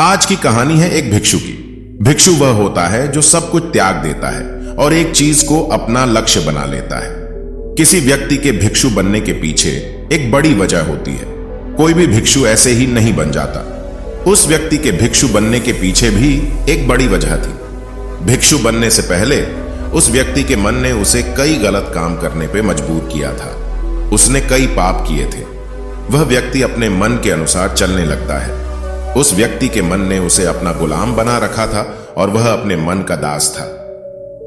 आज की कहानी है एक भिक्षु की। भिक्षु वह होता है जो सब कुछ त्याग देता है और एक चीज को अपना लक्ष्य बना लेता है। किसी व्यक्ति के भिक्षु बनने के पीछे एक बड़ी वजह होती है। कोई भी भिक्षु ऐसे ही नहीं बन जाता। उस व्यक्ति के भिक्षु बनने के पीछे भी एक बड़ी वजह थी। भिक्षु बनने से पहले उस व्यक्ति के मन ने उसे कई गलत काम करने पे मजबूर किया था। उसने कई पाप किए थे। वह व्यक्ति अपने मन के अनुसार चलने लगता है। उस व्यक्ति के मन ने उसे अपना गुलाम बना रखा था और वह अपने मन का दास था।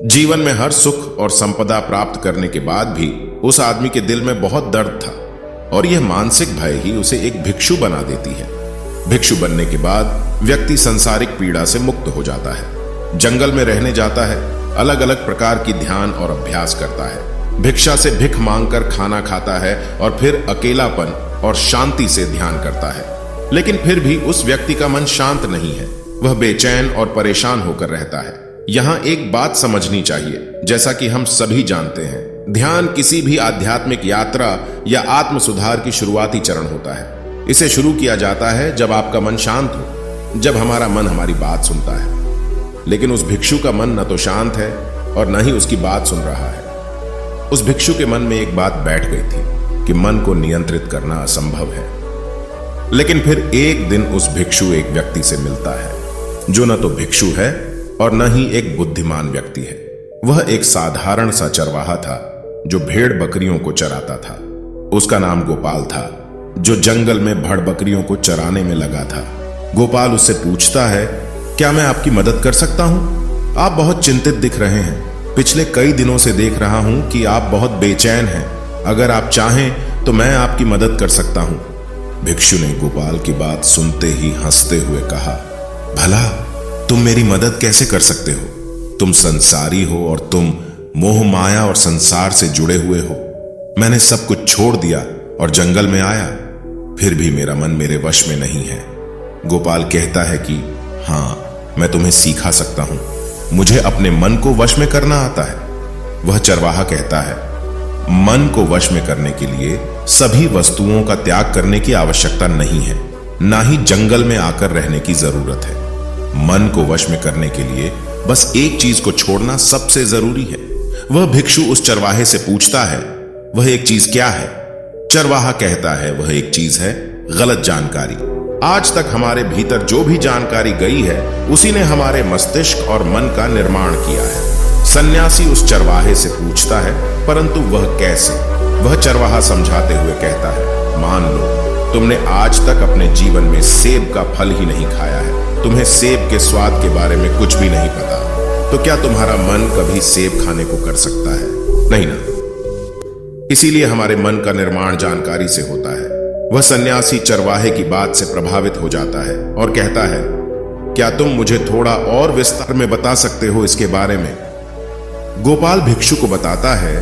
जीवन में हर सुख और संपदा प्राप्त करने के बाद भी उस आदमी के दिल में बहुत दर्द था और यह मानसिक भय ही उसे एक भिक्षु बना देती है। भिक्षु बनने के बाद व्यक्ति सांसारिक पीड़ा से मुक्त हो जाता है, जंगल में रहने जाता है, अलग अलग प्रकार की ध्यान और अभ्यास करता है, भिक्षा से भिख मांगकर खाना खाता है और फिर अकेलापन और शांति से ध्यान करता है। लेकिन फिर भी उस व्यक्ति का मन शांत नहीं है। वह बेचैन और परेशान होकर रहता है। यहां एक बात समझनी चाहिए, जैसा कि हम सभी जानते हैं, ध्यान किसी भी आध्यात्मिक यात्रा या आत्म सुधार की शुरुआती चरण होता है। इसे शुरू किया जाता है जब आपका मन शांत हो, जब हमारा मन हमारी बात सुनता है। लेकिन उस भिक्षु का मन न तो शांत है और न ही उसकी बात सुन रहा है। उस भिक्षु के मन में एक बात बैठ गई थी कि मन को नियंत्रित करना असंभव है। लेकिन फिर एक दिन उस भिक्षु एक व्यक्ति से मिलता है जो न तो भिक्षु है और न ही एक बुद्धिमान व्यक्ति है। वह एक साधारण सा चरवाहा था जो भेड़ बकरियों को चराता था। उसका नाम गोपाल था, जो जंगल में भेड़ बकरियों को चराने में लगा था। गोपाल उससे पूछता है, क्या मैं आपकी मदद कर सकता हूं? आप बहुत चिंतित दिख रहे हैं। पिछले कई दिनों से देख रहा हूं कि आप बहुत बेचैन हैं। अगर आप चाहें तो मैं आपकी मदद कर सकता हूं। भिक्षु ने गोपाल की बात सुनते ही हंसते हुए कहा, भला तुम मेरी मदद कैसे कर सकते हो? तुम संसारी हो और तुम मोह माया और संसार से जुड़े हुए हो। मैंने सब कुछ छोड़ दिया और जंगल में आया, फिर भी मेरा मन मेरे वश में नहीं है। गोपाल कहता है कि हां, मैं तुम्हें सिखा सकता हूं। मुझे अपने मन को वश में करना आता है। वह चरवाहा कहता है, मन को वश में करने के लिए सभी वस्तुओं का त्याग करने की आवश्यकता नहीं है, ना ही जंगल में आकर रहने की जरूरत है। मन को वश में करने के लिए बस एक चीज को छोड़ना सबसे जरूरी है। वह भिक्षु उस चरवाहे से पूछता है, वह एक चीज क्या है? चरवाहा कहता है, वह एक चीज है गलत जानकारी। आज तक हमारे भीतर जो भी जानकारी गई है उसी ने हमारे मस्तिष्क और मन का निर्माण किया है। सन्यासी उस चरवाहे से पूछता है, परंतु वह कैसे? वह चरवाहा समझाते हुए कहता है, मान लो तुमने आज तक अपने जीवन में सेब का फल ही नहीं खाया है, तुम्हें सेब के स्वाद के बारे में कुछ भी नहीं पता, तो क्या तुम्हारा मन कभी सेब खाने को कर सकता है? नहीं ना। इसीलिए हमारे मन का निर्माण जानकारी से होता है। वह सन्यासी चरवाहे की बात से प्रभावित हो जाता है और कहता है, क्या तुम मुझे थोड़ा और विस्तार में बता सकते हो इसके बारे में? गोपाल भिक्षु को बताता है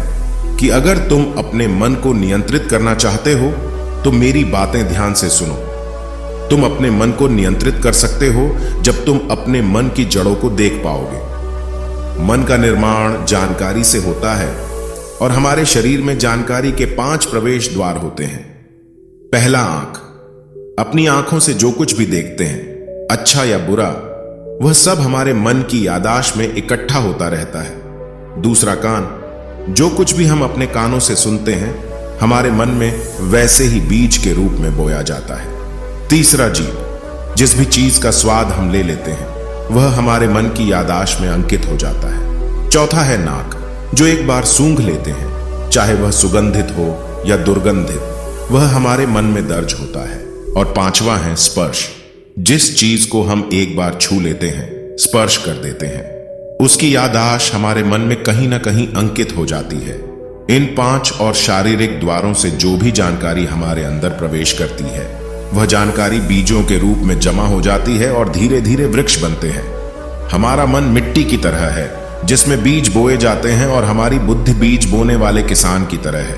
कि अगर तुम अपने मन को नियंत्रित करना चाहते हो तो मेरी बातें ध्यान से सुनो। तुम अपने मन को नियंत्रित कर सकते हो जब तुम अपने मन की जड़ों को देख पाओगे। मन का निर्माण जानकारी से होता है और हमारे शरीर में जानकारी के 5 प्रवेश द्वार होते हैं। पहला, आंख। अपनी आंखों से जो कुछ भी देखते हैं, अच्छा या बुरा, वह सब हमारे मन की याददाश्त में इकट्ठा होता रहता है। दूसरा, कान। जो कुछ भी हम अपने कानों से सुनते हैं हमारे मन में वैसे ही बीज के रूप में बोया जाता है। तीसरा, जीभ। जिस भी चीज का स्वाद हम ले लेते हैं वह हमारे मन की याददाश्त में अंकित हो जाता है। चौथा है नाक। जो एक बार सूंघ लेते हैं, चाहे वह सुगंधित हो या दुर्गंधित, वह हमारे मन में दर्ज होता है। और पांचवा है स्पर्श। जिस चीज को हम एक बार छू लेते हैं, स्पर्श कर देते हैं, उसकी याददाश्त हमारे मन में कहीं ना कहीं अंकित हो जाती है। इन 5 और शारीरिक द्वारों से जो भी जानकारी हमारे अंदर प्रवेश करती है वह जानकारी बीजों के रूप में जमा हो जाती है और धीरे धीरे वृक्ष बनते हैं। हमारा मन मिट्टी की तरह है जिसमें बीज बोए जाते हैं और हमारी बुद्धि बीज बोने वाले किसान की तरह है।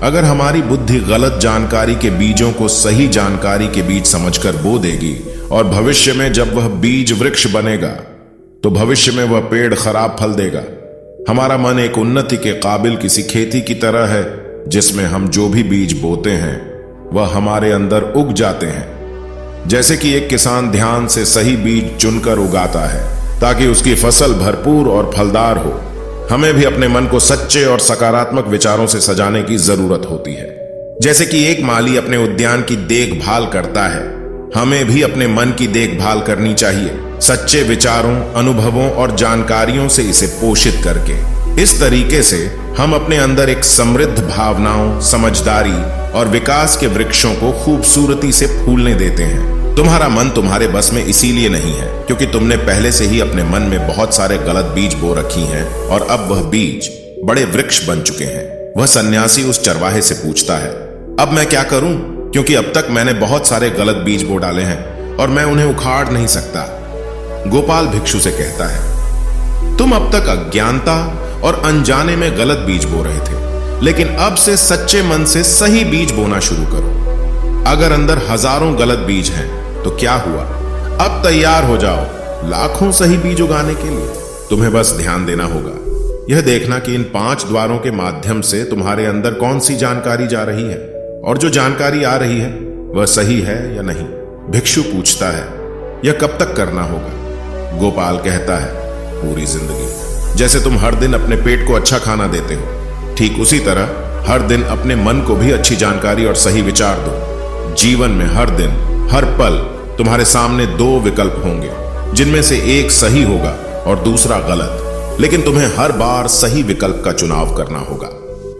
अगर हमारी बुद्धि गलत जानकारी के बीजों को सही जानकारी के बीज समझकर बो देगी और भविष्य में जब वह बीज वृक्ष बनेगा तो भविष्य में वह पेड़ खराब फल देगा। हमारा मन एक उन्नति के काबिल किसी खेती की तरह है जिसमें हम जो भी बीज बोते हैं वह हमारे अंदर उग जाते हैं। जैसे कि एक किसान ध्यान से सही बीज चुनकर उगाता है ताकि उसकी फसल भरपूर और फलदार हो, हमें भी अपने मन को सच्चे और सकारात्मक विचारों से सजाने की जरूरत होती है। जैसे कि एक माली अपने उद्यान की देखभाल करता है, हमें भी अपने मन की देखभाल करनी चाहिए, सच्चे विचारों, अनुभवों और जानकारियों से इसे पोषित करके। इस तरीके से हम अपने अंदर एक समृद्ध भावनाओं, समझदारी और विकास के वृक्षों को खूबसूरती से फूलने देते हैं। तुम्हारा मन तुम्हारे बस में इसीलिए नहीं है क्योंकि तुमने पहले से ही अपने मन में बहुत सारे गलत बीज बो रखी हैं और अब वह बीज बड़े वृक्ष बन चुके हैं। वह सन्यासी उस चरवाहे से पूछता है, अब मैं क्या करूं? क्योंकि अब तक मैंने बहुत सारे गलत बीज बो डाले हैं और मैं उन्हें उखाड़ नहीं सकता। गोपाल भिक्षु से कहता है, तुम अब तक अज्ञानता और अनजाने में गलत बीज बो रहे थे, लेकिन अब से सच्चे मन से सही बीज बोना शुरू करो। अगर अंदर हजारों गलत बीज हैं तो क्या हुआ, अब तैयार हो जाओ लाखों सही बीज उगाने के लिए। तुम्हें बस ध्यान देना होगा, यह देखना कि इन 5 द्वारों के माध्यम से तुम्हारे अंदर कौन सी जानकारी जा रही है और जो जानकारी आ रही है वह सही है या नहीं। भिक्षु पूछता है, यह कब तक करना होगा? गोपाल कहता है, पूरी जिंदगी। जैसे तुम हर दिन अपने पेट को अच्छा खाना देते हो, ठीक उसी तरह हर दिन अपने मन को भी अच्छी जानकारी और सही विचार दो। जीवन में हर दिन, हर पल तुम्हारे सामने 2 विकल्प होंगे, जिनमें से एक सही होगा और दूसरा गलत, लेकिन तुम्हें हर बार सही विकल्प का चुनाव करना होगा।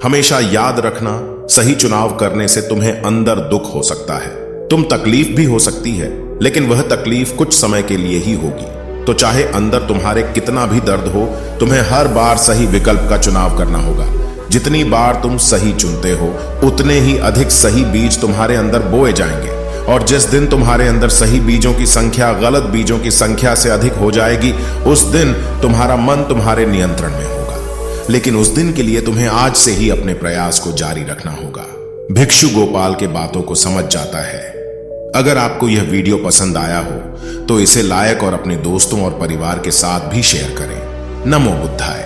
हमेशा याद रखना, सही चुनाव करने से तुम्हें अंदर दुख हो सकता है, तुम तकलीफ भी हो सकती है, लेकिन वह तकलीफ कुछ समय के लिए ही होगी। तो चाहे अंदर तुम्हारे कितना भी दर्द हो, तुम्हें हर बार सही विकल्प का चुनाव करना होगा। जितनी बार तुम सही चुनते हो, उतने ही अधिक सही बीज तुम्हारे अंदर बोए जाएंगे, और जिस दिन तुम्हारे अंदर सही बीजों की संख्या गलत बीजों की संख्या से अधिक हो जाएगी, उस दिन तुम्हारा मन तुम्हारे नियंत्रण में होगा। लेकिन उस दिन के लिए तुम्हें आज से ही अपने प्रयास को जारी रखना होगा। भिक्षु गोपाल के बातों को समझ जाता है। अगर आपको यह वीडियो पसंद आया हो तो इसे लाइक और अपने दोस्तों और परिवार के साथ भी शेयर करें। नमो बुद्धाय।